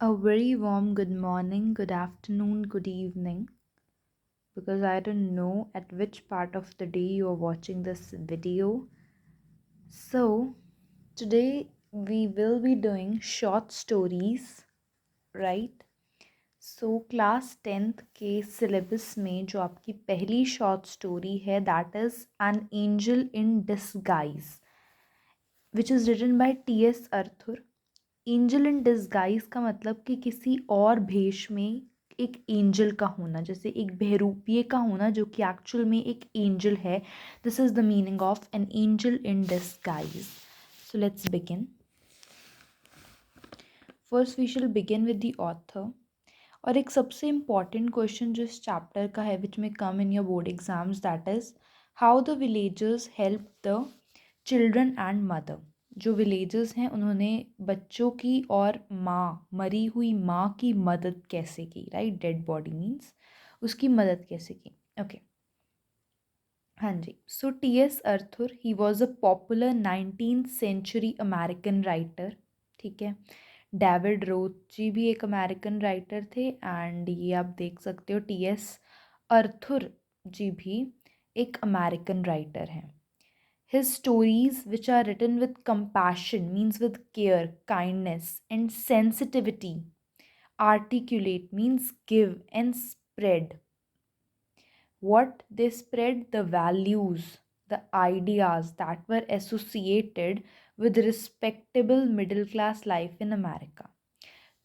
A very warm good morning, good afternoon, good evening, because I don't know at which part of the day you are watching this video. So, today we will be doing short stories, right? So, class 10th के syllabus में जो आपकी पहली short story है that is an angel in disguise which is written by T S. Arthur. Angel in disguise का मतलब कि किसी और भेष में एक एंजल का होना, जैसे एक बहरूपिये का होना जो कि एक्चुअल में एक एंजल है. This is the meaning of an angel in disguise. So let's begin. First we shall begin with the author. और एक सबसे इम्पॉर्टेंट क्वेश्चन जो इस चैप्टर का है विच में come in your board exams that is how the villagers help the children and mother. जो villagers हैं उन्होंने बच्चों की और माँ, मरी हुई माँ की मदद कैसे की, राइट? डेड बॉडी मीन्स उसकी मदद कैसे की. ओके, हाँ जी. So T S. Arthur he was a popular 19th century American writer. ठीक है. डेविड रोथ जी भी एक अमेरिकन राइटर थे एंड ये आप देख सकते हो टी.एस. अर्थुर जी भी एक अमेरिकन राइटर हैं. His stories, which are written with compassion, means with care, kindness, and sensitivity, articulate means give and spread. What they spread? The values, the ideas that were associated with respectable middle class life in America.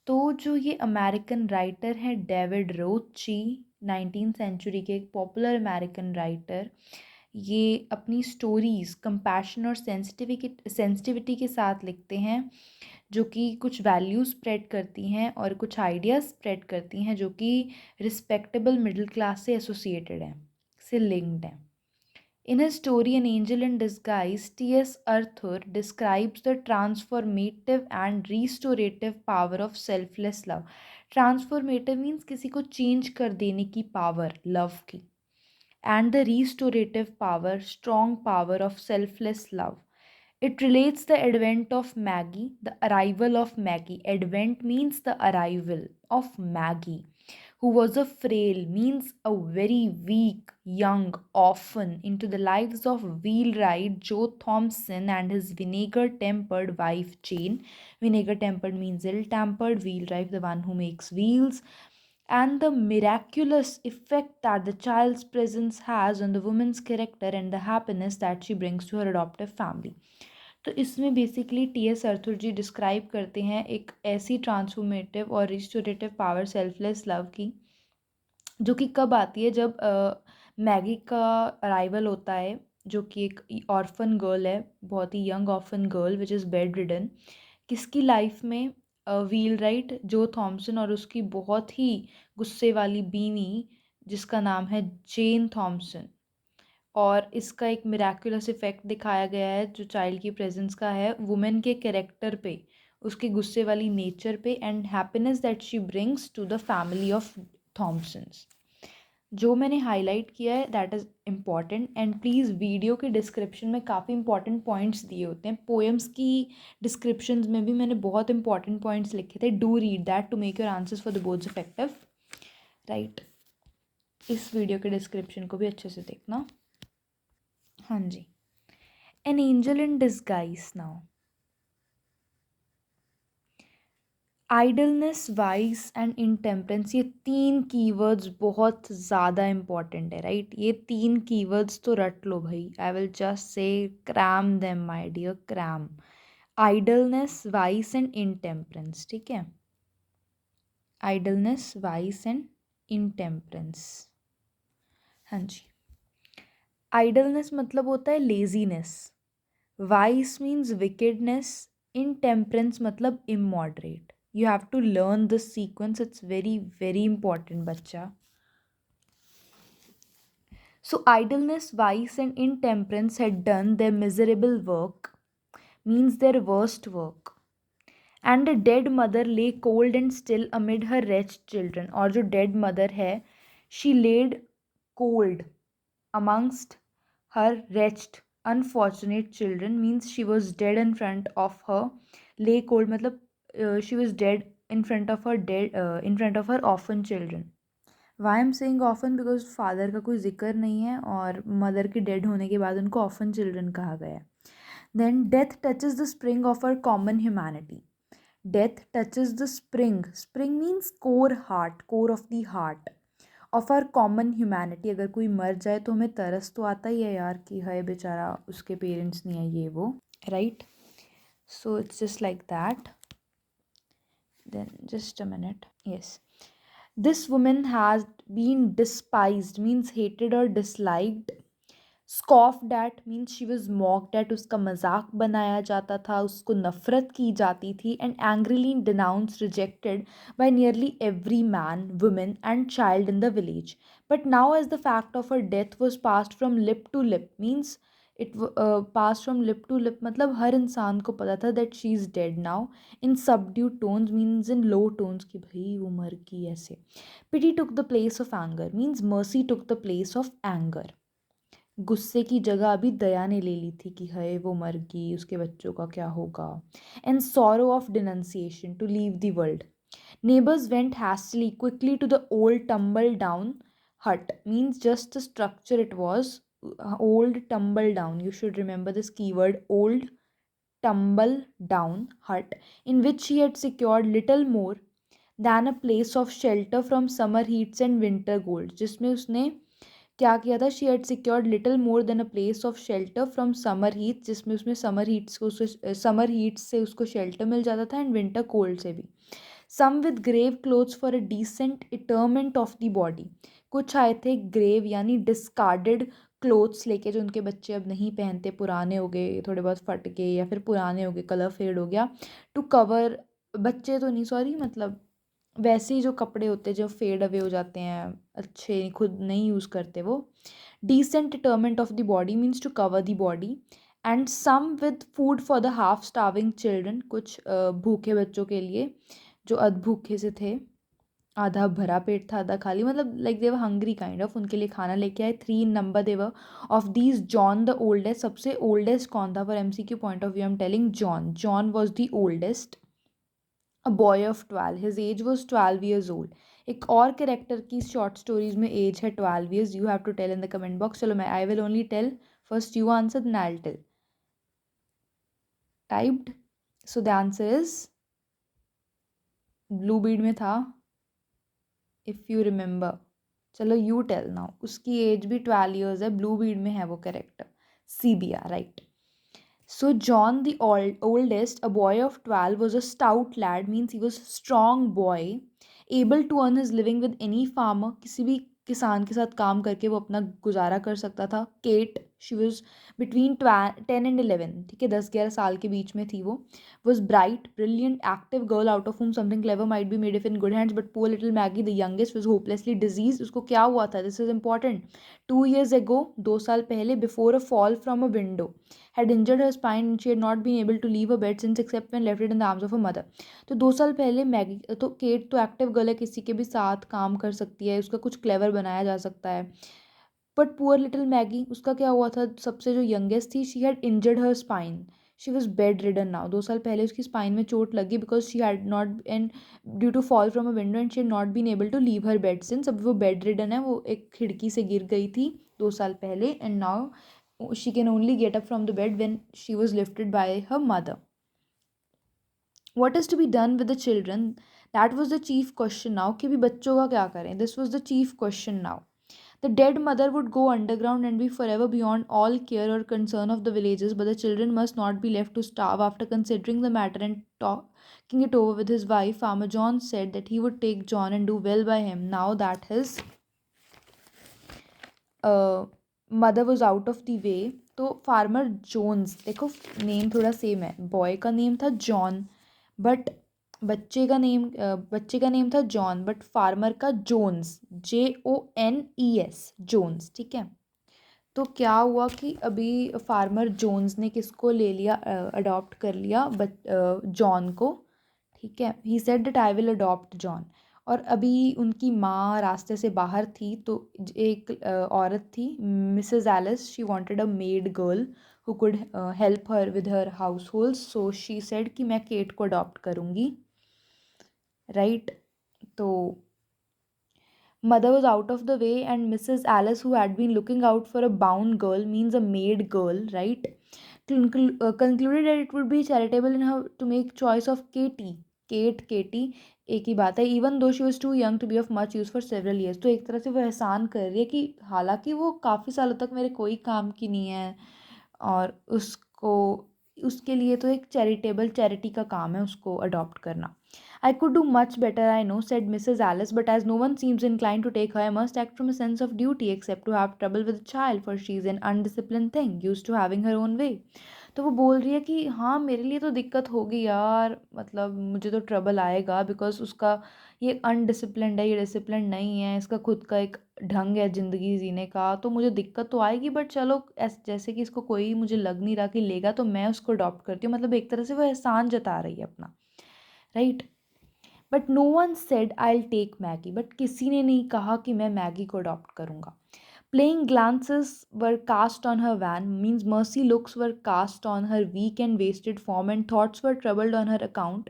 तो जो ये American writer हैं David Roth जी, 19th century के एक popular American writer, ये अपनी stories compassion और sensitivity के साथ लिखते हैं जो कि कुछ वैल्यूज स्प्रेड करती हैं और कुछ आइडियाज़ स्प्रेड करती हैं जो कि रिस्पेक्टेबल मिडिल क्लास से एसोसिएटेड हैं, से लिंक्ड हैं. In his story An Angel in Disguise, T.S. Arthur describes the transformative and restorative power of selfless love. Transformative means किसी को change कर देने की power, love की. And the restorative power, strong power of selfless love. It relates the advent of Maggie, the arrival of Maggie. Advent means the arrival of Maggie, who was a frail, means a very weak, young orphan, into the lives of wheelwright Joe Thompson and his vinegar-tempered wife Jane. Vinegar-tempered means ill-tempered, wheelwright the one who makes wheels. And the miraculous effect that the child's presence has on the woman's character and the happiness that she brings to her adoptive family. तो इसमें basically T.S.. अर्थुर जी describe करते हैं एक ऐसी transformative और restorative power selfless love की जो कि कब आती है जब मैगी का अराइवल होता है, जो कि एक ऑर्फन गर्ल है, बहुत ही young orphan girl which is bedridden. किसकी लाइफ में? व्हील राइट जो थॉमसन और उसकी बहुत ही गुस्से वाली बीवी जिसका नाम है जेन थॉमसन. और इसका एक मिराकुलस इफेक्ट दिखाया गया है जो चाइल्ड की प्रेजेंस का है वुमेन के कैरेक्टर पे, उसके गुस्से वाली नेचर पे and happiness that she brings to the family of Thomsons. जो मैंने हाईलाइट किया है that is important and please video के डिस्क्रिप्शन में काफ़ी इंपॉर्टेंट पॉइंट्स दिए होते हैं. पोएम्स की डिस्क्रिप्शंस में भी मैंने बहुत इंपॉर्टेंट पॉइंट्स लिखे थे. Do read that to make your answers for the boards effective, right? इस वीडियो के डिस्क्रिप्शन को भी अच्छे से देखना. हाँ जी. An angel in disguise. Now idleness, vice and intemperance, ये 3 कीवर्ड्स बहुत ज़्यादा इम्पॉर्टेंट है, राइट? ये 3 कीवर्ड्स तो रट लो भाई. I will just say cram them my dear, cram. Idleness, vice and intemperance. ठीक है. Idleness, vice and intemperance. हाँ जी. आइडलनेस मतलब होता है laziness. Vice means wickedness. Intemperance मतलब immoderate. You have to learn this sequence. It's very, very important, bacha. So, idleness, vice, and intemperance had done their miserable work, means their worst work. And a dead mother lay cold and still amid her wretched children. और जो dead mother है, she laid cold amongst her wretched, unfortunate children, means she was dead in front of her. Lay cold मतलब she was dead in front of her orphan children. Why am saying orphan because father का कोई जिक्र नहीं है और mother के dead होने के बाद उनको ऑफन चिल्ड्रन कहा गया है. Then death touches the spring of our common humanity. Death touches the spring. Spring means core heart, core of the heart of our common humanity. अगर कोई मर जाए तो हमें तरस तो आता ही है यार कि हाय बेचारा उसके पेरेंट्स नहीं है ये वो, right. So it's just like that. Then just a minute. Yes. This woman has been despised means hated or disliked. Scoffed at means she was mocked at, उसका मजाक बनाया जाता था, उसको नफरत की जाती थी. And angrily denounced, rejected by nearly every man, woman and child in the village. But now as the fact of her death was passed from lip to lip means it passed from lip to lip मतलब हर इंसान को पता था that she is dead now. In subdued tones means in low tones कि भाई वो मर गई ऐसे. Pity took the place of anger means mercy took the place of anger. गुस्से की जगह अभी दया ने ले ली थी कि हाय वो मर गई, उसके बच्चों का क्या होगा. And sorrow of denunciation to leave the world. Neighbors went hastily, quickly to the old tumble down hut means just the structure it was. Old tumble down, you should remember this keyword, old tumble down hut, in which she had secured little more than a place of shelter from summer heats and winter cold. जिसमें उसने क्या किया था, she had secured little more than a place of shelter from summer heat, जिसमें उसमें summer heat से उसको shelter मिल जाता था एंड विंटर कोल्ड से भी. Some with grave clothes for a decent interment of the body. कुछ आए थे ग्रेव यानी डिस्कार्डेड क्लोथ्स लेके जो उनके बच्चे अब नहीं पहनते, पुराने हो गए, थोड़े बहुत फट गए या फिर पुराने हो गए, कलर फेड हो गया. टू कवर, बच्चे तो नहीं सॉरी, मतलब वैसे ही जो कपड़े होते हैं जो फेड अवे हो जाते हैं, अच्छे खुद नहीं यूज़ करते वो. Decent interment of the body means to cover the body. And some with food for the half starving children. कुछ भूखे बच्चों के लिए जो अध भूखे से थे, आधा भरा पेट था आधा खाली, मतलब like they were hungry kind of, उनके लिए खाना लेके आए. 3 number there were. Of these John the oldest. सबसे ओल्डेस्ट कौन था for MCQ point of view I am telling John. John was the oldest. A boy of 12. His age was 12 years old. एक और कैरेक्टर की शॉर्ट स्टोरीज में as है 12 years. You have to tell in the comment box. चलो मैं I will only tell first, you answer then I will tell. Typed. So the answer is blue bead में था if you remember. चलो you tell now. उसकी age भी 12 years है, blue bead में है वो character. Sibia, right. So John, the oldest, a boy of 12, was a stout lad, means he was a strong boy, able to earn his living with any farmer. किसी भी किसान के साथ काम करके वो अपना गुजारा कर सकता था. Kate, she was between 10 and 11, ठीक है, 10-11 साल के बीच में थी वो. Was bright, brilliant, active girl, out of whom something clever might be made if in good hands, but poor little Maggie, the youngest, was hopelessly diseased. उसको क्या हुआ था, this is important. 2 years ago, 2 साल पहले, before a fall from a window, had injured her spine and she had not been able to leave her bed since except when left it in the arms of her mother. तो 2 साल पहले Maggi, तो cat तो active girl है, किसी के भी साथ काम कर सकती है, उसका कुछ क्लेवर बनाया जा सकता है. बट पुअर लिटिल मैगी, उसका क्या हुआ था, सबसे जो यंगेस्ट थी, she had injured her spine. She was bedridden now. 2 साल पहले उसकी स्पाइन में चोट लगी because she had not and due to fall from a window and she had not been able to leave her bed since. अब वो bed ridden है, वो एक खिड़की से गिर गई थी 2 साल पहले and now she can only get up from the bed when she was lifted by her mother. What is to be done with the children? That was the chief question now कि भी बच्चों का क्या करें. This was the chief question now. The dead mother would go underground and be forever beyond all care or concern of the villagers, but the children must not be left to starve. After considering the matter and talking it over with his wife, Farmer John said that he would take John and do well by him now that his mother was out of the way. तो farmer Jones, देखो name थोड़ा same है. Boy का name था John but बच्चे का name था John but farmer का जोन्स, JONES, जोन्स, ठीक है. तो क्या हुआ कि अभी फार्मर जोन्स ने किसको ले लिया, अडॉप्ट कर लिया जॉन को, ठीक है. He said that I will adopt John. और अभी उनकी माँ रास्ते से बाहर थी तो एक औरत थी, Mrs Ellis. She wanted a maid girl who could help her with her household. So she said कि मैं केट को अडॉप्ट करूँगी, राइट। तो mother was out of the way, and Mrs. Alice, who had been looking out for a bound girl, means a maid girl, right, concluded that it would be charitable in her to make choice of Katie. Katie एक ही बात है, even though she was too young to be of much use for several years. तो एक तरह से वो एहसान कर रही है कि हालांकि वो काफ़ी सालों तक मेरे कोई काम की नहीं है, और उसको उसके लिए तो एक चैरिटी का काम है उसको अडॉप्ट करना। I could do much better, I know, said Mrs. Alice, but as no one seems inclined to take her, I must act from a sense of duty, except to have trouble with a child, for she is an undisciplined thing, used to having her own way. तो वो बोल रही है कि हाँ मेरे लिए तो दिक्कत होगी यार, मतलब मुझे तो ट्रबल आएगा, बिकॉज उसका ये अनडिसिप्लिन्ड है, ये डिसिप्लिन नहीं है, इसका खुद का एक ढंग है ज़िंदगी जीने का, तो मुझे दिक्कत तो आएगी, बट चलो जैसे कि इसको कोई मुझे लग नहीं रहा कि लेगा, तो मैं उसको अडॉप्ट करती हूँ। मतलब एक तरह से वो एहसान जता रही है अपना, right. But no one said I will take Maggie, but किसी ने नहीं कहा कि मैं मैगी को अडॉप्ट करूँगा। Playing glances were cast on her wan, means mercy looks were cast on her weak and wasted form, and thoughts were troubled on her account.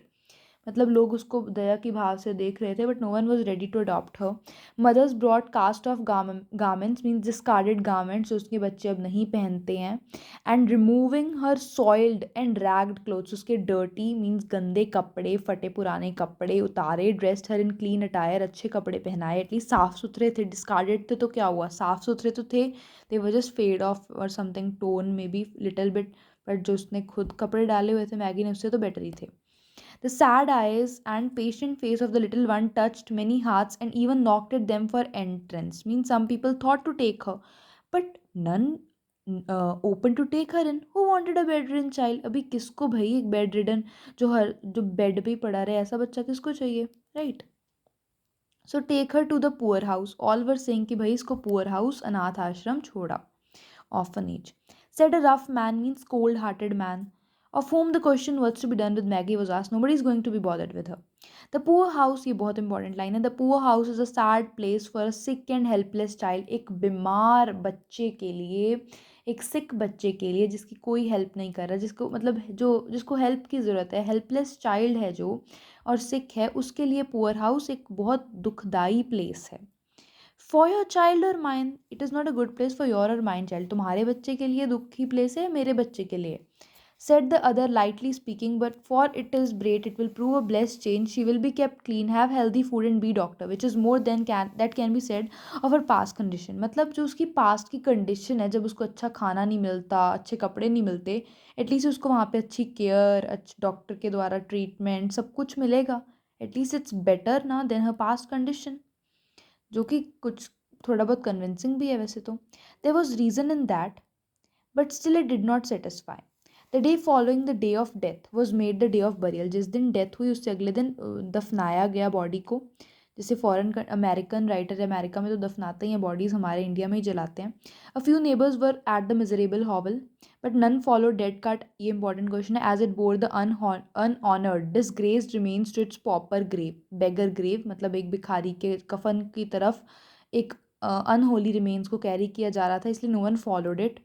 मतलब लोग उसको दया की भाव से देख रहे थे, but no one was ready to adopt her. Mothers broad cast off garments, means discarded garments उसके बच्चे अब नहीं पहनते हैं, and removing her soiled and ragged clothes, उसके डर्टी मीन्स गंदे कपड़े, फटे पुराने कपड़े उतारे, dressed her in clean attire, अच्छे कपड़े पहनाए, एटलीस्ट साफ सुथरे थे। डिस्कार्डेड थे तो क्या हुआ, साफ सुथरे तो थे, they were just fade off और something tone may be little bit, but जो उसने खुद कपड़े डाले हुए थे मैगी ने उससे तो बेटर ही थे। The sad eyes and patient face of the little one touched many hearts and even knocked at them for entrance. Means some people thought to take her, but none open to take her in. Who wanted a bedridden child? अभी किसको भाई एक bedridden जो bed पे ही पड़ा रहे ऐसा बच्चा किसको चाहिए, right? So take her to the poor house. All were saying कि भाई इसको poor house अनाथ आश्रम छोड़ा, orphanage. Said a rough man, means cold-hearted man, of whom the question what's to be done with Maggie was asked. Nobody is going to be bothered with her. The poor house, ये बहुत important line है, the poor house is a sad place for a sick and helpless child. एक बीमार बच्चे के लिए, एक सिक बच्चे के लिए जिसकी कोई हेल्प नहीं कर रहा, जिसको मतलब जो जिसको हेल्प की ज़रूरत है, हेल्पलेस चाइल्ड है जो और सिक है, उसके लिए पुअर हाउस एक बहुत दुखदाई प्लेस है। फॉर योर चाइल्ड और mine it is not a good place, for your और माइन चाइल्ड, तुम्हारे बच्चे के लिए दुख की प्लेस है, मेरे बच्चे के लिए। Said the other, lightly speaking, but for it is great, it will prove a blessed change. She will be kept clean, have healthy food and be doctor, which is more than that can be said of her past condition. मतलब जो उसकी past की condition है, जब उसको अच्छा खाना नहीं मिलता, अच्छे कपड़े नहीं मिलते, एटलीस्ट उसको वहाँ पे अच्छी केयर, अच्छे डॉक्टर के द्वारा ट्रीटमेंट सब कुछ मिलेगा, एटलीस्ट इट्स बेटर ना देन हर पास्ट कंडीशन, जो कि कुछ थोड़ा बहुत कन्विंसिंग भी है वैसे तो। There was reason in that, but still it did not satisfy. The day following the day of death was made the day of burial, जिस दिन डेथ हुई उससे अगले दिन दफनाया गया बॉडी को। जैसे फॉरेन अमेरिकन राइटर है, अमेरिका में तो दफनाते ही हैं बॉडीज़, हमारे इंडिया में ही जलाते हैं। A few neighbours were at the miserable hovel, but none follow dead cart, ये इंपॉर्टेंट क्वेश्चन है, as it bore the unhonoured disgraced remains to its pauper grave. Beggar grave मतलब एक भिखारी के कफन की तरफ एक अनहोली रिमेन्स को कैरी किया जा रहा था, इसलिए no one followed it.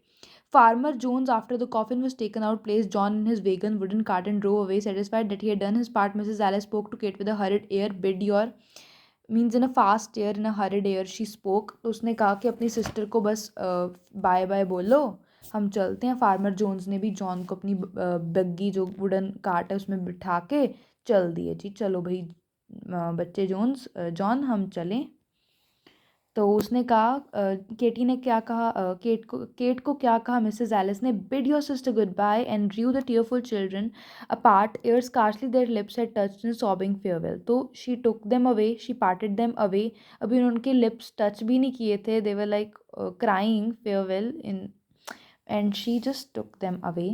Farmer Jones, after the coffin was taken out, placed John in his wagon wooden cart and drove away. Satisfied that he had done his part, Mrs. Alice spoke to Kate with a hurried air. Bid your means in a fast air, in a hurried air she spoke. तो उसने कहा कि अपनी sister को बस bye bye बोलो, हम चलते हैं। फार्मर जोन्स ने भी जॉन को अपनी बग्गी जो वुडन कार्ट है उसमें बिठा के चल दिए। जी चलो भाई बच्चे जोन्स जॉन हम चलें। तो उसने कहा केटी ने क्या कहा, केट को क्या कहा मिसेस एलिस ने, bid your sister goodbye and drew the tearful children apart ere scarcely their lips had touched in sobbing farewell. तो she took them away, she parted them away, अभी उनके lips touch भी नहीं किए थे, they were like crying farewell in, and she just took them away.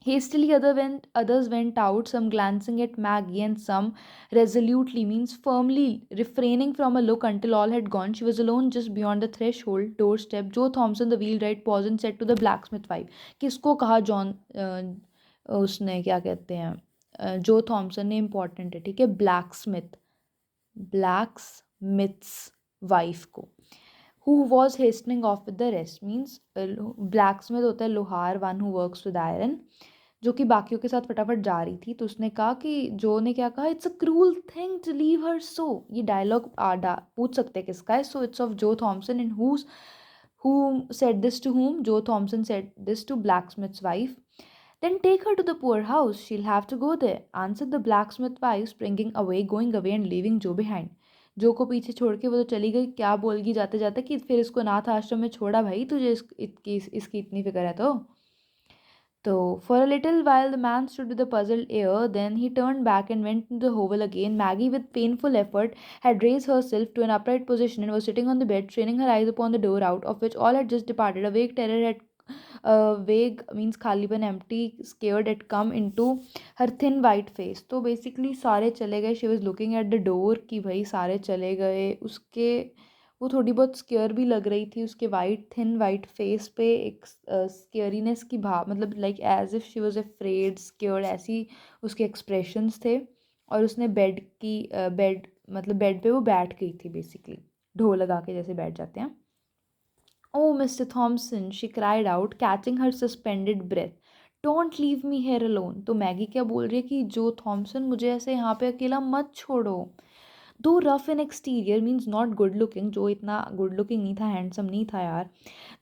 Hastily others went out, some glancing at Maggie and some resolutely, means firmly, refraining from a look until all had gone. She was alone just beyond the threshold doorstep. Joe Thompson, the wheelwright, paused and said to the blacksmith wife, किसको कहा John उसने क्या कहते हैं जो Thomson ने, important है ठीक है, ब्लैक्समिथ्स वाइफ को, who was hastening off with the rest, means blacksmith होता है लोहार, one who works with iron, जो कि बाकियों के साथ फटाफट जा रही थी। तो उसने कहा कि जो ने क्या कहा, it's a cruel thing to leave her so. ये डायलॉग पूछ सकते हैं किसका है। So it's of Jo Thomson and who said this to whom? Joe Thompson said this to blacksmith's wife. Then take her to the poorhouse. She'll have to go there, answered the blacksmith wife, springing away, going away and leaving Joe behind. जो को पीछे छोड़ के वो तो चली गई। क्या बोलगी जाते जाते कि फिर इसको अनाथ आश्रम में छोड़ा भाई, तुझे इसकी इतनी फिक्र है तो। So, for a little while, the man stood with a puzzled air. Then he turned back and went into the hovel again. Maggie, with painful effort, had raised herself to an upright position and was sitting on the bed, straining her eyes upon the door out of which all had just departed. A vague terror had vague means khaliban empty scared had come into her thin white face. तो basically सारे चले गए. She was looking at the door कि भाई सारे चले गए. उसके वो थोड़ी बहुत स्केयर भी लग रही थी. उसके थिन वाइट फेस पे एक स्केयरीनेस की भाव, मतलब like as if she was afraid, scared, ऐसी उसके एक्सप्रेशंस थे. और उसने बेड मतलब बेड पे वो बैठ गई थी बेसिकली, ढो लगा के जैसे बैठ जाते हैं. Oh, Mr. Thompson, she cried out, catching her suspended breath. Don't leave me here alone. तो मैगी क्या बोल रही है कि जो थॉमसन, मुझे ऐसे यहाँ पे अकेला मत छोड़ो. दो rough in exterior means not good looking. जो इतना गुड लुकिंग नहीं था, हैंडसम नहीं था यार.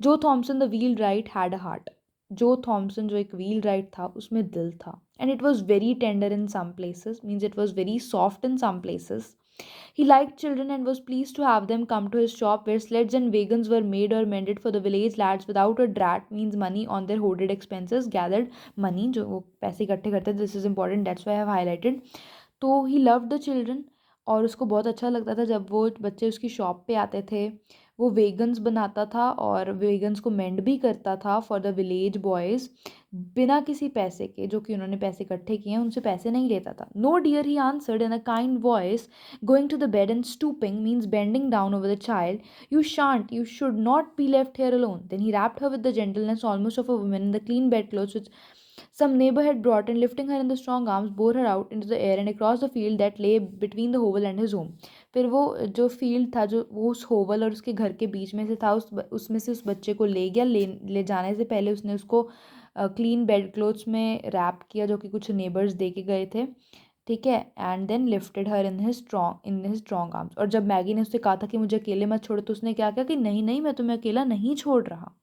Joe Thomson the wheelwright had a heart. Joe Thomson जो एक व्हील राइट था उसमें दिल था. And it was very tender in some places, means it was very soft in some places. He liked children and was pleased to have them come to his shop where sleds and wagons were made or mended for the village lads without a drat means money on their hoarded expenses. Gathered money, जो वो पैसे इकट्ठे करते थे. This is important, that's why I have highlighted. तो he loved the children और उसको बहुत अच्छा लगता था जब वो बच्चे उसकी शॉप पे आते थे. वो वेगन्स बनाता था और वेगन्स को मेंड भी करता था फॉर द विलेज बॉयज़, बिना किसी पैसे के, जो कि उन्होंने पैसे इकट्ठे किए हैं, उनसे पैसे नहीं लेता था. No dear, he answered in a kind voice, going to the bed and stooping means bending down over the child. You should not be left here alone. Then he wrapped her with the gentleness almost of a woman in the clean bedclothes which some neighbor had brought, and lifting her in the strong arms, bore her out into the air and across the field that lay between the hovel and his home. फिर वो जो field था, जो वो उस होवल और उसके घर के बीच में से था, उसमें से उस बच्चे को ले गया. ले जाने से पहले उसने उसको क्लीन बेड क्लोथ्स में रैप किया, जो कि कुछ नेबर्स दे के गए थे. ठीक है. And then lifted her in his strong arms. और जब मैगी ने उससे कहा था कि मुझे अकेले मत छोड़ो, तो उसने क्या किया कि नहीं नहीं, मैं तुम्हें अकेला नहीं छोड़ रहा.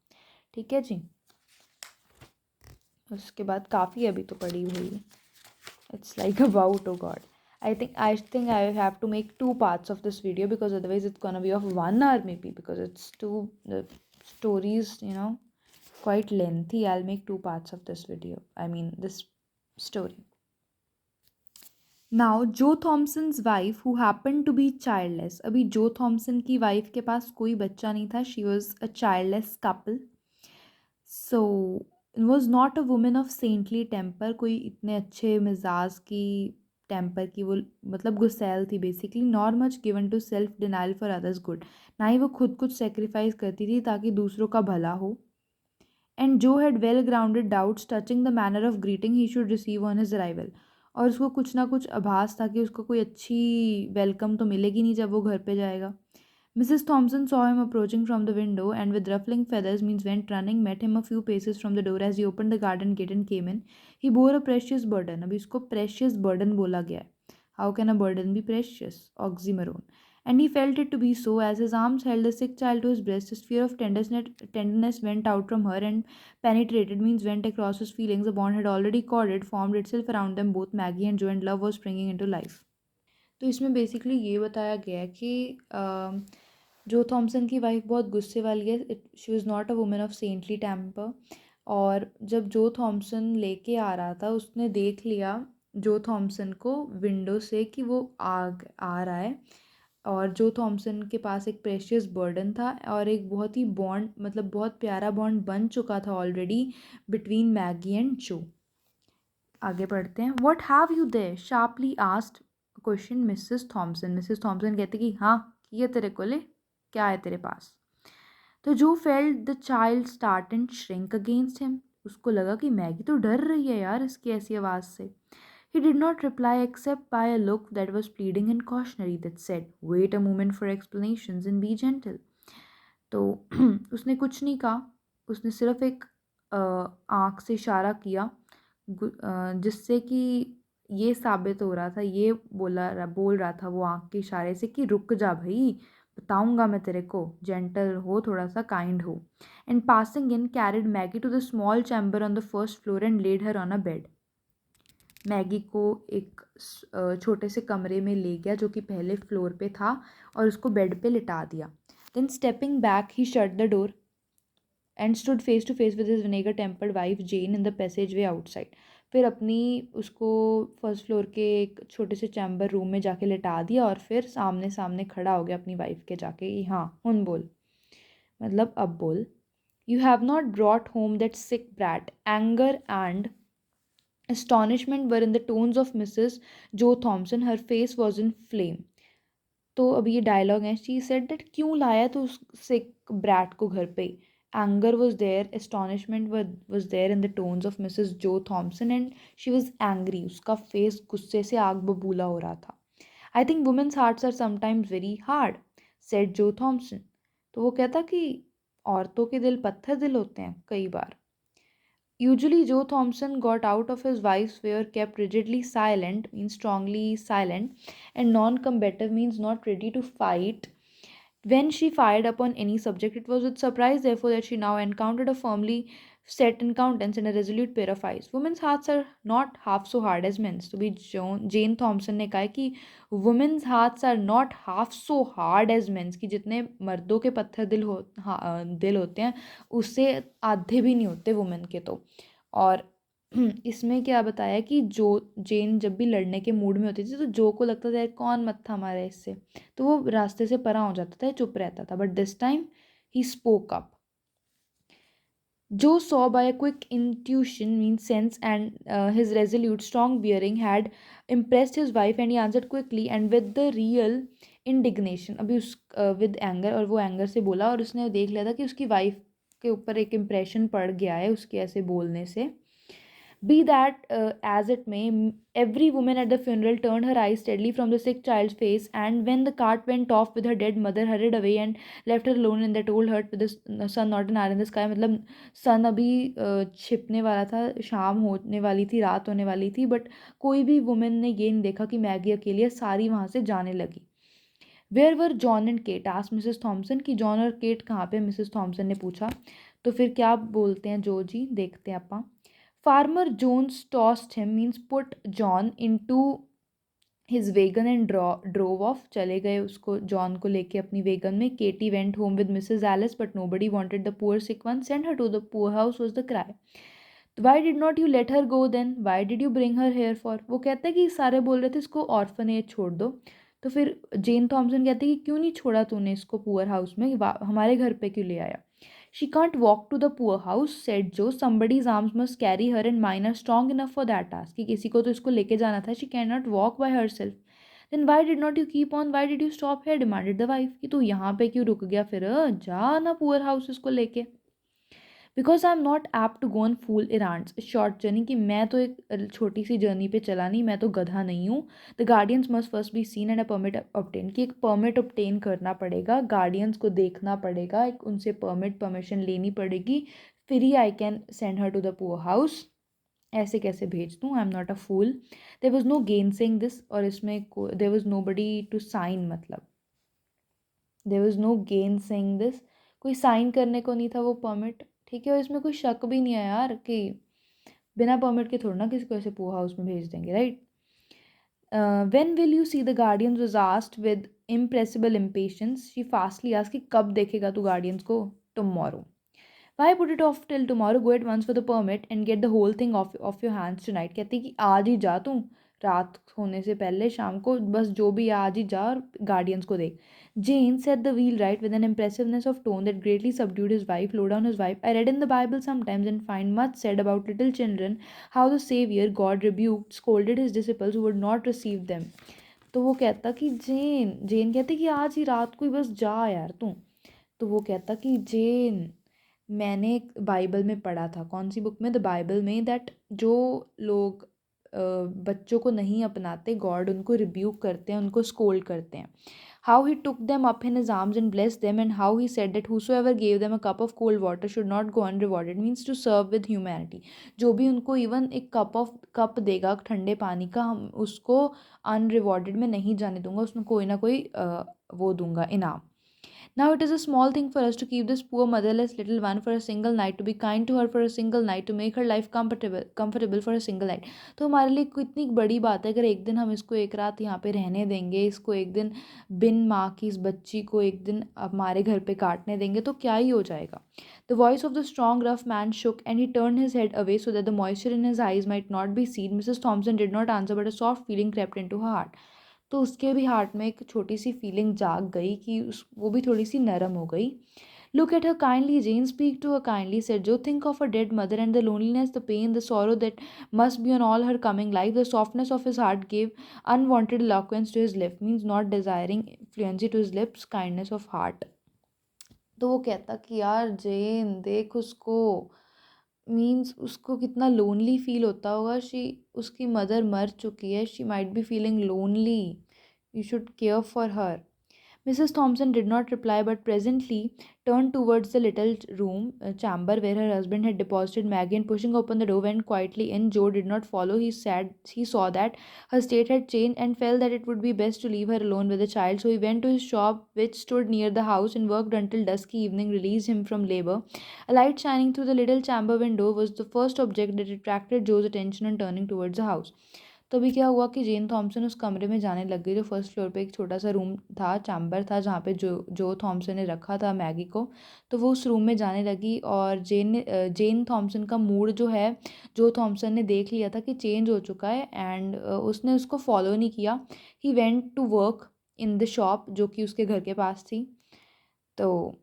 ठीक है जी. उसके बाद काफ़ी अभी तो पड़ी हुई. It's like about, oh God, I think I have to make two parts of this video because otherwise it's gonna be of 1 hour maybe, because it's two the stories, quite lengthy. I'll make two parts of this video, I mean this story. Now Joe Thomson's wife who happen to be childless. अभी Joe Thompson की wife के पास कोई बच्चा नहीं था. She was a childless couple. So was not a woman of saintly temper. कोई इतने अच्छे मिजाज की टेम्पर की वो, मतलब गुस्सैल थी basically. Nor much given to self denial for others good. ना ही वो खुद कुछ सेक्रीफाइस करती थी ताकि दूसरों का भला हो. एंड जो had well grounded doubts touching the manner of greeting he should receive on his arrival. और उसको कुछ ना कुछ आभास था कि उसको कोई अच्छी वेलकम तो मिलेगी नहीं जब वो घर पे जाएगा. Mrs. Thompson saw him approaching from the window and with ruffling feathers means went running, met him a few paces from the door as he opened the garden gate and came in. He bore a precious burden. अभी इसको precious burden बोला गया है. How can a burden be precious? Oxymoron. And he felt it to be so as his arms held the sick child to his breast. His fear of tenderness went out from her and penetrated means went across his feelings. A bond had already corded, formed itself around them both. Maggie and Joe, and love was springing into life. तो इसमें basically ये बताया गया है कि जो Thompson की wife बहुत गुस्से वाली है. She was not a woman of saintly temper. और जब जो थॉमसन लेके आ रहा था, उसने देख लिया जो थॉमसन को विंडो से कि वो आ रहा है. और जो थॉमसन के पास एक प्रेशियस बर्डन था और एक बहुत ही बॉन्ड, मतलब बहुत प्यारा बॉन्ड बन चुका था ऑलरेडी बिटवीन मैगी एंड जो. आगे बढ़ते हैं. What have you there sharply asked question Mrs Thomson. Mrs Thomson कहते कि हाँ, ये तेरे को ले, क्या है तेरे पास. तो जो felt the child start and shrink against him. उसको लगा कि मैगी तो डर रही है यार इसकी ऐसी आवाज़ से. He did not reply except by a look that was pleading and cautionary that said, wait a moment for explanations and be gentle. तो उसने कुछ नहीं कहा. उसने सिर्फ एक आँख से इशारा किया जिससे कि ये साबित हो रहा था, ये बोल रहा था वो आँख के इशारे से कि रुक जा भई, बताऊँगा मैं तेरे को, जेंटल हो, थोड़ा-सा काइंड हो। And passing in carried Maggie to the small chamber on the first floor and laid her on a bed. Maggie को एक छोटे से कमरे में ले गया जो कि पहले फ्लोर पे था और उसको बेड पे लिटा दिया। Then stepping back he shut the door and stood face to face with his vinegar tempered wife Jane in the passage way outside. फिर अपनी उसको फर्स्ट फ्लोर के एक छोटे से चैम्बर रूम में जाके लिटा दिया और फिर सामने सामने खड़ा हो गया अपनी वाइफ के जाके कि हाँ हुन बोल, मतलब अब बोल। You have not brought home that sick brat, anger and astonishment were in the tones of Mrs. Joe Thompson. Her face was in flame. तो अब ये डायलॉग है, शी सेड दैट क्यों लाया तू उस सिक ब्रैट को घर पे। Anger was there, astonishment was there in the tones of Mrs Jo Thomson and she was angry. उसका फेस गुस्से से आग बबूला हो रहा था। I think women's hearts are sometimes very hard, said Jo Thomson. तो वो कहता कि औरतों के दिल पत्थर दिल होते हैं कई बार। Usually, Joe Thompson got out of his wife's way, kept rigidly silent, means strongly silent, and non combative means not ready to fight. When she fired upon any subject, it was with surprise, therefore, that she now encountered a firmly set in countenance and a resolute pair of eyes. Women's hearts are not half so hard as men's. तो भी जेन Thompson ने कहा है कि women's hearts are not half so hard as men's, कि जितने मर्दों के पत्थर दिल होते हैं उससे आधे भी नहीं होते वुमेन के तो। और इसमें क्या बताया कि जो जेन जब भी लड़ने के मूड में होती थी तो जो को लगता था कौन मत्था मारे इससे, तो वो रास्ते से परा हो जाता था, चुप रहता था। But this time he spoke up. Joe saw by a quick intuition, means sense, and his resolute, strong bearing had impressed his wife, and he answered quickly and with the real indignation. अभी उस with anger, और वो anger से बोला और उसने देख लिया था कि उसकी wife के ऊपर एक impression पड़ गया है उसके ऐसे बोलने से। Be that as it may, every woman at the funeral turned her eyes steadily from the sick child's face, and when the cart went off with her dead mother, hurried away and left her alone in that old hut with the sun not an hour in the sky. मतलब सन अभी छिपने वाला था, शाम होने वाली थी, रात होने वाली थी, बट कोई भी वुमेन ने ये नहीं देखा कि मैगी अकेली है, सारी वहाँ से जाने लगी। Where were John and Kate, asked Mrs Thomson, कि जॉन और केट कहाँ पे, मिसेस थॉम्सन ने पूछा। तो फिर क्या बोलते हैं जो जी, देखते हैं अपा। Farmer Jones tossed him, means put John into his wagon and drove off, चले गए उसको जॉन को लेके अपनी वेगन में। Katy went home with Mrs Ellis but nobody wanted the poor sick one, send her to the poor house was the cry. Why did not you let her go then, why did you bring her here for. वो कहते हैं कि सारे बोल रहे थे इसको orphanage छोड़ दो, तो फिर जेन थॉम्सन कहते हैं कि क्यों नहीं छोड़ा तूने इसको पुअर हाउस में, हमारे घर पे क्यों ले आया। She can't walk to the poor house, said Joe. Somebody's arms must carry her and mine are strong enough for that task. कि किसी को तो इसको लेके जाना था. She cannot walk by herself. Then why did not you keep on? Why did you stop here? Demanded the wife. कि तू यहाँ पे क्यों रुक गया फिर, जा ना poor house इसको लेके। Because I am not apt to go on fool errands short journey, कि मैं तो एक छोटी सी जर्नी पे चला नहीं, मैं तो गधा नहीं हूँ। The guardians must first be seen and a permit obtain, कि एक परमिट ऑब्टेन करना पड़ेगा, गार्डियंस को देखना पड़ेगा, एक उनसे परमिशन लेनी पड़ेगी, फिर ही I can send her to the poor house. ऐसे कैसे भेज दूँ, I am not a fool. There was no gainsaying this, और इसमें there was nobody to sign, मतलब there was no gainsaying this, कोई sign करने को नहीं था वो परमिट, ठीक है। और इसमें कोई शक भी नहीं है यार कि बिना परमिट के थोड़ा ना किसी को ऐसे पो हाउस में भेज देंगे, right. When will you see the guardians was asked with impressible impatience, she fastly asked कि कब देखेगा तू गार्डियंस को, tomorrow. Why put it off till tomorrow, go at once for the permit and get the whole thing off your hands tonight. कहती कि आज ही जा तू, रात होने से पहले शाम को बस जो भी है आज ही जा और गार्डियंस को देख। Jane set the wheel right with an impressiveness of tone that greatly subdued his wife, low down his wife. I read in the Bible sometimes and find much said about little children, how the Savior, God rebuked, scolded his disciples who would not receive them. तो वो कहता कि जेन कहती कि आज ही रात को ही बस जा यार तू। तो वो कहता कि जेन, मैंने बाइबल में पढ़ा था, कौन सी बुक में, द बाइबल में, दैट जो लोग बच्चों को नहीं अपनाते, गॉड उनको रिब्यूक करते हैं, उनको स्कोल्ड करते हैं. How he took them up in his arms and blessed them, and how he said that whosoever gave them a cup of cold water should not go unrewarded, means to serve with humanity. जो भी उनको even एक cup देगा ठंडे पानी का, हम उसको अनरिवॉर्डेड में नहीं जाने दूंगा, उसमें कोई ना कोई वो दूंगा इनाम. Now it is a small thing for us to keep this poor motherless little one for a single night, to be kind to her for a single night, to make her life comfortable for a single night. तो हमारे लिए कितनी बड़ी बात है अगर एक दिन हम इसको एक रात यहाँ पे रहने देंगे, इसको एक दिन बिन माँ की इस बच्ची को एक दिन हमारे घर पे काटने देंगे तो क्या ही हो जाएगा. The voice of the strong rough man shook and he turned his head away so that the moisture in his eyes might not be seen. Mrs. Thompson did not answer, but a soft feeling crept into her heart. तो उसके भी heart में एक छोटी सी feeling जाग गई कि वो भी थोड़ी सी नरम हो गई. Look at her kindly, Jane. Speak to her kindly, said Joe. Think of her dead mother and the loneliness, the pain, the sorrow that must be on all her coming life. The softness of his heart gave unwanted eloquence to his lip, means not desiring fluency to his lips, kindness of heart. तो वो कहता कि यार जेन देख उसको, means उसको कितना lonely feel होता होगा. उसकी मदर मर चुकी है. She might be feeling lonely. You should care for her. Mrs. Thompson did not reply, but presently turned towards the little chamber where her husband had deposited Maggie, and pushing open the door went quietly in. Joe did not follow. He saw that her state had changed and felt that it would be best to leave her alone with the child. So he went to his shop, which stood near the house, and worked until dusky evening released him from labor. A light shining through the little chamber window was the first object that attracted Joe's attention on turning towards the house. तो अभी क्या हुआ कि जेन Thompson उस कमरे में जाने लग गई. जो फर्स्ट फ्लोर पे एक छोटा सा रूम था, चैम्बर था, जहाँ पे जो थॉमसन ने रखा था मैगी को. तो वो उस रूम में जाने लगी और जेन थॉमसन का मूड जो है, जो थॉमसन ने देख लिया था कि चेंज हो चुका है, एंड उसने उसको फॉलो नहीं किया. He went to work in the shop जो कि उसके घर के पास थी. तो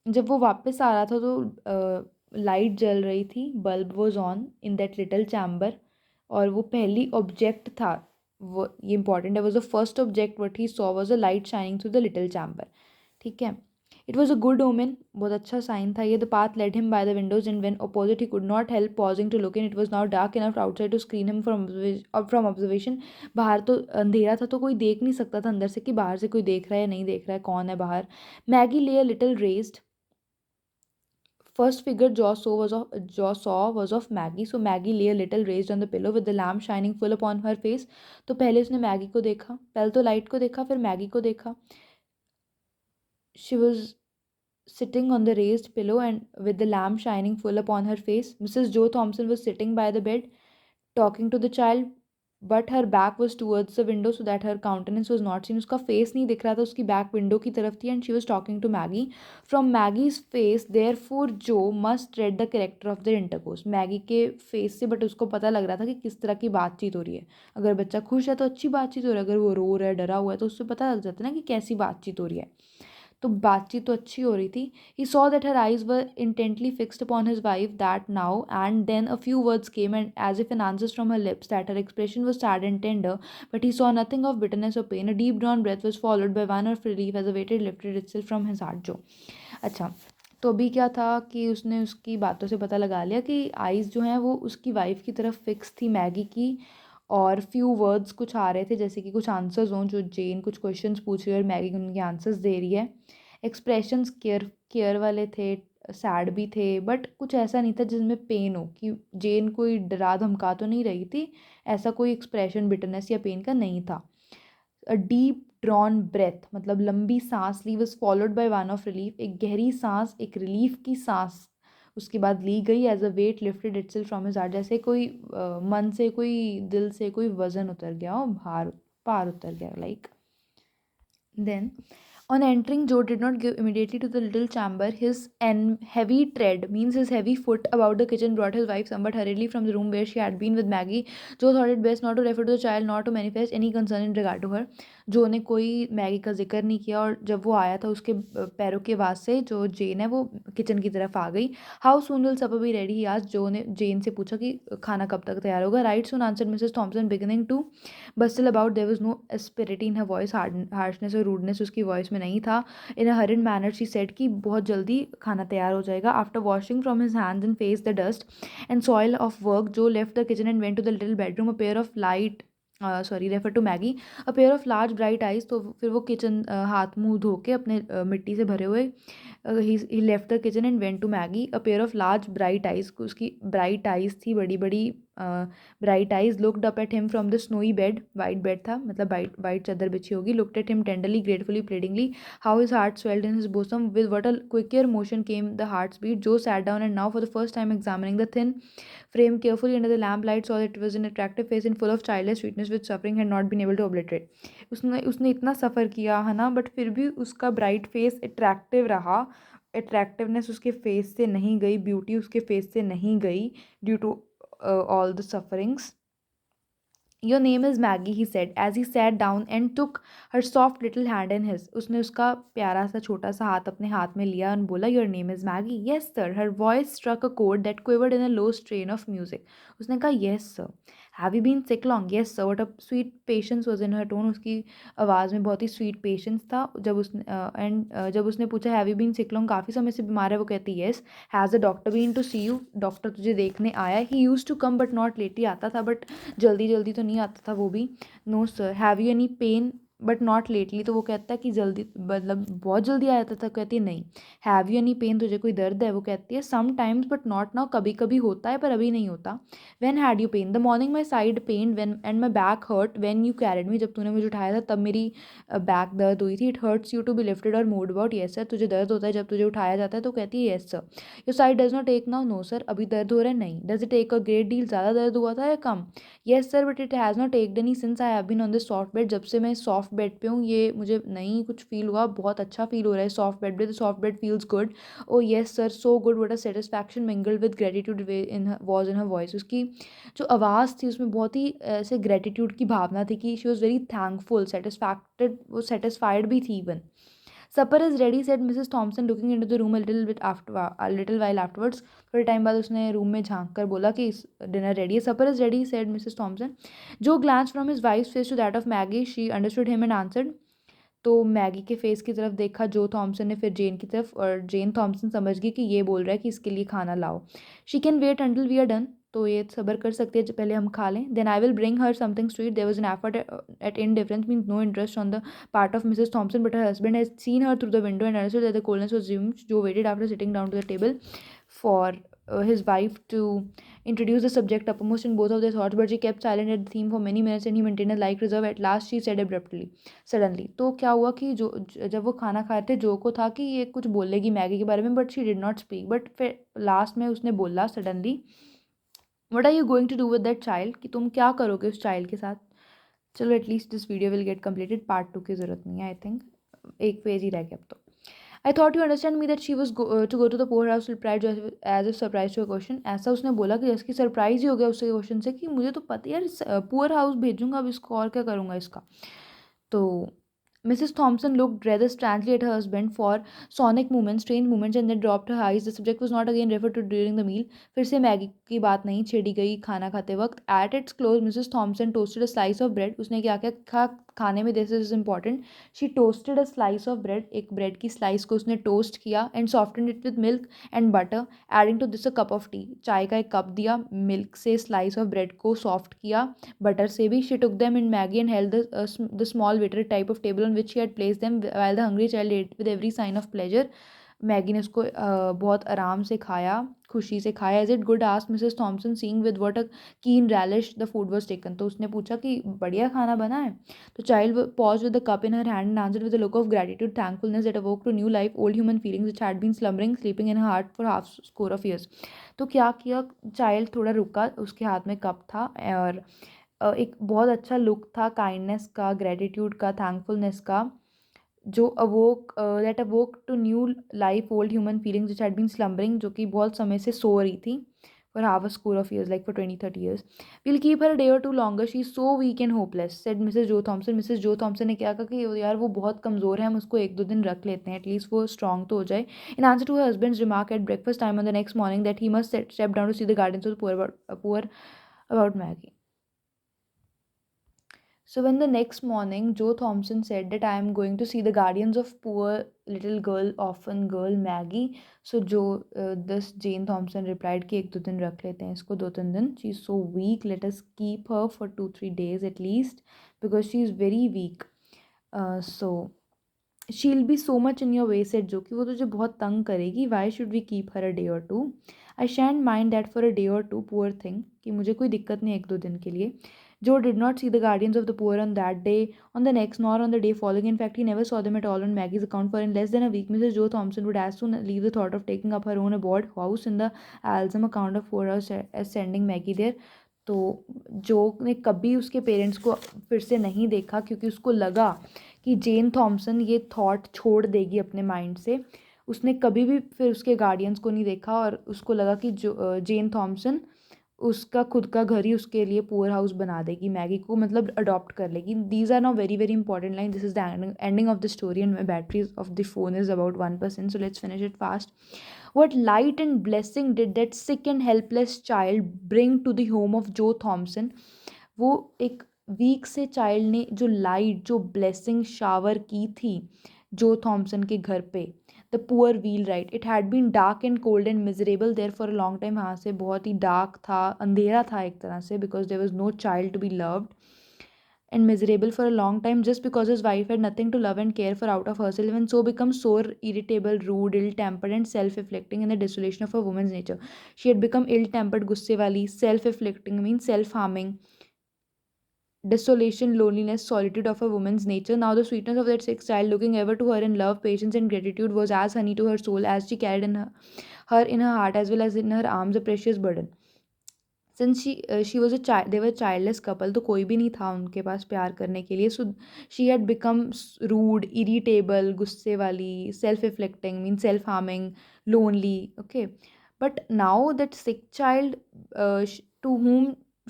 जब वो वापस आ रहा था तो लाइट जल रही थी, bulb was on in that little chamber. और वो पहली ऑब्जेक्ट था, वो ये इंपॉर्टेंट है, was the first object what he saw was a light shining through the little chamber. ठीक है. It was a good omen, बहुत अच्छा साइन था ये. The path led him by the windows and when opposite he could not help pausing to look in. It was now dark enough outside to screen him from observation. बाहर तो अंधेरा था तो कोई देख नहीं सकता था अंदर से कि बाहर से कोई देख रहा है या नहीं देख रहा है, कौन है बाहर. मैगी ले a little raised. First figure Joe saw was of Maggie. So Maggie lay a little raised on the pillow with the lamp shining full upon her face. तो पहले उसने मैगी को देखा, पहले तो लाइट को देखा, फिर मैगी को देखा. She was sitting on the raised pillow and with the lamp shining full upon her face. Mrs. Joe Thompson was sitting by the bed talking to the child, but her back was towards the window so that her countenance was not seen. उसका face नहीं दिख रहा था, उसकी back window की तरफ थी. And she was talking to Maggie. From Maggie's face therefore Jo must read the character of the intercourse. Maggie के फेस से बट उसको पता लग रहा था कि किस तरह की बातचीत हो रही है. अगर बच्चा खुश है तो अच्छी बातचीत हो रही है, अगर वो रो रहा है, डरा हुआ है, तो उससे पता लग जाता है ना कि कैसी बातचीत हो रही है. तो बातचीत तो अच्छी हो रही थी. He saw that her eyes were intently fixed upon his wife, that now and then a few words came and as if in answers from her lips, that her expression was sad and tender, but he saw nothing of bitterness or pain. A deep drawn breath was followed by one of relief as a weight lifted itself from his heart. जो अच्छा, तो अभी क्या था कि उसने उसकी बातों से पता लगा लिया कि आइज़ जो हैं वो उसकी वाइफ की तरफ फिक्स थी, मैगी की. और फ्यू वर्ड्स कुछ आ रहे थे जैसे कि कुछ आंसर्स हों, जो जेन कुछ क्वेश्चंस पूछ रही है और मैगी उनके आंसर्स दे रही है. एक्सप्रेशंस केयर वाले थे, सैड भी थे, बट कुछ ऐसा नहीं था जिसमें पेन हो, कि जेन कोई डरा धमका तो नहीं रही थी. ऐसा कोई एक्सप्रेशन बिटरनेस या पेन का नहीं था. अ डीप ड्रॉन ब्रेथ मतलब लंबी सांस ली, was followed by one of relief. एक गहरी सांस, एक रिलीफ की सांस उसके बाद ली गई. As a weight lifted itself from his heart. जैसे कोई मन से, कोई दिल से कोई वजन उतर गया हो, पार उतर गया, like. Then, on entering, Joe did not give immediately to the little chamber. His heavy tread, means his heavy foot about the kitchen, brought his wife somewhat hurriedly from the room where she had been with Maggie. Joe thought it best not to refer to the child, nor to manifest any concern in regard to her. जो ने कोई Maggi का जिक्र नहीं किया, और जब वो आया था उसके पैरों के आवाज़ से जो जेन है वो किचन की तरफ आ गई. How soon will supper be ready, he asked. Joe ने जेन से पूछा कि खाना कब तक तैयार होगा. Right soon answered Mrs Thompson, beginning to bustle about. There was no asperity in her voice, harshness और रूडनेस उसकी वॉइस में नहीं था. In a hurried manner she said कि बहुत जल्दी खाना तैयार हो जाएगा. After washing from his hands and face the dust and soil of work, Joe left the kitchen and went to the little bedroom. A pair of refer to Maggie, a pair of large bright eyes. तो फिर वो kitchen हाथ मुंह धो के अपने मिट्टी से भरे हुए he left the kitchen and went to Maggie. A pair of large bright eyes, उसकी bright eyes थी, बड़ी बड़ी bright eyes, looked up at him from the snowy bed. White bed था, मतलब white चादर बिछी होगी. Looked at him tenderly, gratefully, pleadingly. How his heart swelled in his bosom. With what a quicker motion came the heart's beat. Joe sat down and now for the first time examining the thin frame carefully under the lamplight, saw that it was an attractive face and full of childless sweetness which suffering had not been able to obliterate. उसने इतना सफ़र किया है ना, but फिर भी उसका bright face attractive रहा. Attractiveness उसके फेस से नहीं गई, ब्यूटी उसके फेस से नहीं गई due to all the sufferings. Your name is Maggie, he said as he sat down and took her soft little hand in his. उसने उसका प्यारा सा छोटा सा हाथ अपने हाथ में लिया और बोला, Your name is Maggie. Yes sir. Her voice struck a chord that quivered in a low strain of music. उसने कहा, Yes sir. Have you been sick long? Yes sir. What a sweet patience was in her tone. उसकी आवाज़ में बहुत ही sweet patience था. जब उसने पूछा Have you been sick long, काफ़ी समय से बीमार है, वो कहती Yes. Has the doctor been to see you? Doctor तुझे देखने आया. He used to come but not lately. आता था बट जल्दी जल्दी तो नहीं आता था वो भी. No sir. Have you any pain but not lately, तो वो कहता है कि जल्दी मतलब बहुत जल्दी आ जाता था, कहती है नहीं. हैव यू एनी पेन, तुझे कोई दर्द है, वो कहती है sometimes but not now, कभी कभी होता है पर अभी नहीं होता. When had you pain? The morning my side pain when and my back hurt when you carried me, जब तूने मुझे उठाया था तब मेरी बैक दर्द हुई थी. It hurts you to be lifted और मूव्ड अबाउट. Yes sir. तुझे दर्द होता है जब तुझे उठाया जाता है, तो कहती है yes sir. Your side does not take now? No sir. अभी दर्द हो रहा है? नहीं. Does it take a great deal? ज़्यादा दर्द हुआ था या कम? Yes sir but it has not taked any since I have been on this soft bed. जब से मैं सॉफ्ट बेड पे हूँ ये मुझे नहीं कुछ फील हुआ, बहुत अच्छा फील हो रहा है सॉफ्ट बेड पे. The soft bed feels good. Oh yes sir, so good. What a satisfaction mingled with gratitude was in her voice. उसकी जो आवाज़ थी उसमें बहुत ही ऐसे ग्रेटिट्यूड की भावना थी कि शी वॉज वेरी थैंकफुल, सेटिस्फैक्टेड, वो सेटिस्फाइड भी थी even. Supper is ready, said Mrs. Thompson, looking into the room a little while afterwards. थोड़े टाइम बाद उसने रूम में झांक कर बोला कि डिनर रेडी है. Supper is ready, said Mrs. Thompson. Joe glanced from his wife's face to that of Maggie. She understood him and answered. तो मैगी के फेस की तरफ देखा जो थॉमसन ने, फिर जेन की तरफ, और जेन थॉमसन समझ गई कि ये बोल रहा है कि इसके लिए खाना लाओ. She can wait until we are done, तो ये सब्र कर सकती है जब पहले हम खा लें. Then I will bring her something sweet. There was an effort at indifference, means no interest on the part of Mrs Thomson, but her husband has seen her through the window and understood that the coldness was removed. Jo waited after sitting down to the table for his wife to introduce the subject uppermost in both of their thoughts, but she kept silent at the theme for many minutes and he maintained a like reserve. At last she said abruptly, suddenly. तो क्या हुआ कि जो जब वो खाना खाए थे, जो को था कि ये कुछ बोलेगी मैगी के बारे में, but she did not speak. But फिर लास्ट में उसने बोला suddenly, what are you going to do with that child, कि तुम क्या करोगे उस चाइल्ड के साथ. चलो at least this video will get completed, part 2 की ज़रूरत नहीं है. आई थिंक एक पेज ही रह गया अब तो. I thought you understand me that she was to go to the poorhouse, replied as if surprised to a question. ऐसा उसने बोला कि जैसे कि सरप्राइज ही हो गया उसके क्वेश्चन से कि मुझे तो पता है यार, पुअर हाउस भेजूंगा अब इसको, और क्या करूँगा इसका. तो Mrs. Thompson looked rather strangely at her husband for sonic moments, strange moments, and then dropped her eyes. The subject was not again referred to during the meal. फिर से मैगी की बात नहीं छेड़ी गई खाना खाते वक्त. At its close, Mrs. Thompson toasted a slice of bread. उसने क्या क्या खाने में, this is important. She toasted a slice of bread. एक bread की slice को उसने toast किया and softened it with milk and butter. Adding to this a cup of tea. चाय का एक कप दिया, milk से slice of bread को soft किया, butter से भी. She took them in Maggie and held the small waiter type of table on which she had placed them while the hungry child ate with every sign of pleasure. Maggie ने उसको बहुत आराम से खाया, खुशी से खाया. Is it good, asked Mrs Thomson, seeing with what a keen relish the food was taken. तो उसने पूछा कि बढ़िया खाना बना है. तो child pause with the cup in her hand and answered with a look of gratitude, thankfulness that awoke to new life old human feelings which had been slumbering sleeping in her heart for half score of years. तो क्या किया, child थोड़ा रुका, उसके हाथ में cup था और एक बहुत अच्छा लुक था, काइंडनेस का, ग्रेटिट्यूड का, थैंकफुलनेस का, जो that awoke to new life old human feelings which had been slumbering, जो कि बहुत समय से सो रही थी for half a score of years, like for 20-30 years. Will keep her day or two longer, she is so weak and hopeless, said Mrs Jo Thomson. Mrs Jo Thomson ने क्या कहा कि यार वो बहुत कमज़ोर है, हम उसको 1-2 दिन रख लेते हैं, एटलीस्ट वो स्ट्रॉन्ग तो हो जाए. In answer to her husband's remark at breakfast time on the next morning that he must step down to see the guardians of poor about Maggie. So when the next morning Joe Thompson said that I am going to see the guardians of poor little girl, orphan girl Maggie. So this Jane Thompson replied कि एक दो दिन रख लेते हैं इसको, 2-3 दिन. She is so weak. Let us keep her for 2-3 days at least because she is very weak. So she'll be so much in your way, said जो कि वो तुझे बहुत तंग करेगी. Why should we keep her a day or two? I shan't mind that for a day or two, poor thing. कि मुझे कोई दिक्कत नहीं 1-2 दिन के लिए. Joe did not see the guardians of the poor on that day, on the next, nor on the day following. In fact, he never saw them at all on Maggie's account, for in less than a week, Mrs. Joe Thompson would as soon leave the thought of taking up her own abode house in the Alzham account of poorhouse as sending Maggie there. तो जो ने कभी उसके parents को फिर से नहीं देखा क्योंकि उसको लगा कि जेन थॉम्सन ये थॉट छोड़ देगी अपने माइंड से. उसने कभी भी फिर उसके गार्डियंस को नहीं देखा और उसको लगा कि जो जेन थॉम्सन उसका खुद का घर ही उसके लिए पुअर हाउस बना देगी, मैगी को मतलब अडॉप्ट कर लेगी. These are now very very important line. This is the ending of the story and my battery of the phone is about 1%, so let's finish it fast. What light and blessing did that sick and helpless child bring to the home of Joe Thompson? वो एक week से child ने जो light, जो blessing shower की थी जो Thompson के घर पे. The poor wheelwright. It had been dark and cold and miserable there for a long time. हाँ से बहुत ही डार्क था, अंधेरा था एक तरह से, because there was no child to be loved, and miserable for a long time just because his wife had nothing to love and care for out of herself, and so become sore, irritable, rude, ill-tempered, and self-afflicting in the desolation of a woman's nature. She had become ill-tempered, gusse wali, self-afflicting means self-harming, desolation, loneliness, solitude of a woman's nature. Now the sweetness of that sick child, looking ever to her in love, patience, and gratitude, was as honey to her soul as she carried in her in her heart as well as in her arms a precious burden. Since she was a child, they were childless couple, तो कोई भी नहीं था उनके पास प्यार करने के लिए. So she had become rude, irritable, गुस्से वाली, self reflecting mean self harming, lonely. Okay, but now that sick child to whom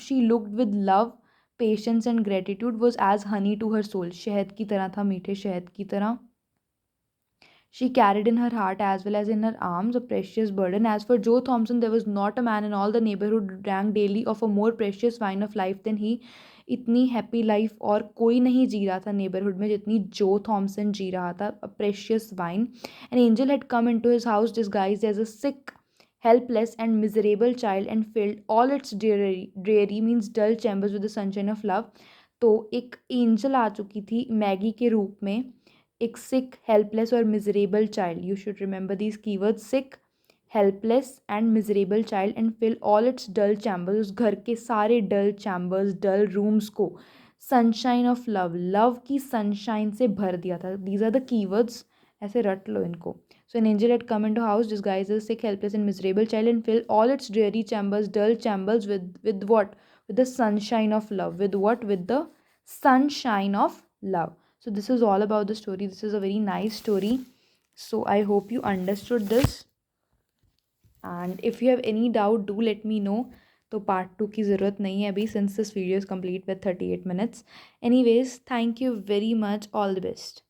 she looked with love, patience and gratitude was as honey to her soul. शहद की तरह था, मीठे शहद की तरह. She carried in her heart as well as in her arms a precious burden. As for Joe Thompson, there was not a man in all the neighborhood who drank daily of a more precious wine of life than he. इतनी happy life और कोई नहीं जी रहा था neighbourhood में जितनी जो Thompson जी रहा था. A precious wine. An angel had come into his house disguised as a sick, helpless and miserable child and filled all its dreary means dull chambers with the sunshine of love. तो एक angel आ चुकी थी Maggi के रूप में, एक sick, helpless और miserable child. You should remember these keyword, sick, helpless and miserable child, and fill all its dull chambers, उस घर के सारे डल चैम्बर्स, डल रूम्स को सनशाइन ऑफ लव, लव की सनशाइन से भर दिया था. दीज आर द कीवर्ड्स, ऐसे रट लो इनको. So an angel had come into house disguised as a sick, helpless, and miserable child and filled all its dreary chambers, dull chambers with what? With the sunshine of love. With what? With the sunshine of love. So this is all about the story. This is a very nice story. So I hope you understood this. And if you have any doubt, do let me know. तो part 2 की ज़रूरत नहीं है अभी, since this video is complete with 38 minutes. Anyways, thank you very much. All the best.